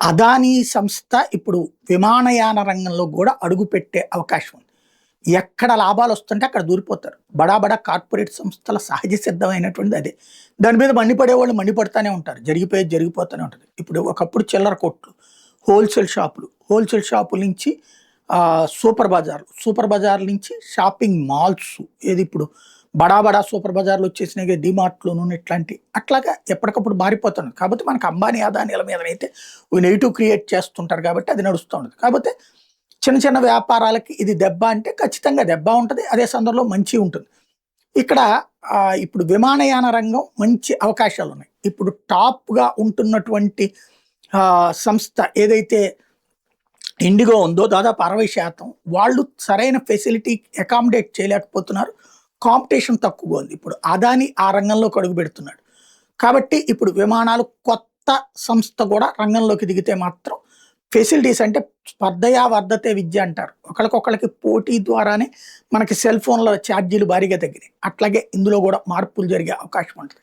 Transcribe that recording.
అదానీ సంస్థ ఇప్పుడు విమానయాన రంగంలో కూడా అడుగుపెట్టే అవకాశం ఉంది. ఎక్కడ లాభాలు వస్తుంటే అక్కడ దూరిపోతారు. బడా బడా కార్పొరేట్ సంస్థల సహజ సిద్ధమైనటువంటిది అదే. దాని మీద మండిపడేవాళ్ళు మండిపడతానే ఉంటారు. జరిగిపోయేది జరిగిపోతూనే ఉంటుంది. ఇప్పుడు ఒకప్పుడు చిల్లర కొట్లు, హోల్సేల్ షాపుల నుంచి సూపర్ బజార్ల నుంచి షాపింగ్ మాల్స్, ఏది ఇప్పుడు బడా బడా సూపర్ బజార్లు వచ్చేసినాయి, డిమార్ట్లోను ఇట్లాంటి అట్లాగా ఎప్పటికప్పుడు మారిపోతుంది. కాబట్టి మనకు అంబానీ అదానీల మీదనైతే నెగిటివ్ క్రియేట్ చేస్తుంటారు కాబట్టి అది నడుస్తూ ఉంటుంది. కాకపోతే చిన్న చిన్న వ్యాపారాలకి ఇది దెబ్బ అంటే ఖచ్చితంగా దెబ్బ ఉంటుంది. అదే సందర్భంలో మంచి ఉంటుంది. ఇక్కడ ఇప్పుడు విమానయాన రంగం మంచి అవకాశాలు ఉన్నాయి. ఇప్పుడు టాప్గా ఉంటున్నటువంటి సంస్థ ఏదైతే ఇండిగో ఉందో దాదాపు 60% వాళ్ళు సరైన ఫెసిలిటీ అకామిడేట్ చేయలేకపోతున్నారు. కాంపిటీషన్ తక్కువగా ఉంది. ఇప్పుడు అదాని ఆ రంగంలోకి అడుగు పెడుతున్నాడు కాబట్టి ఇప్పుడు విమానాలు కొత్త సంస్థ కూడా రంగంలోకి దిగితే మాత్రం ఫెసిలిటీస్ అంటే స్పర్ధయా వర్ధతే విద్య అంటారు. ఒకరికొకరికి పోటీ ద్వారానే మనకి సెల్ ఫోన్ల ఛార్జీలు భారీగా తగ్గినాయి. అట్లాగే ఇందులో కూడా మార్పులు జరిగే అవకాశం ఉంటుంది.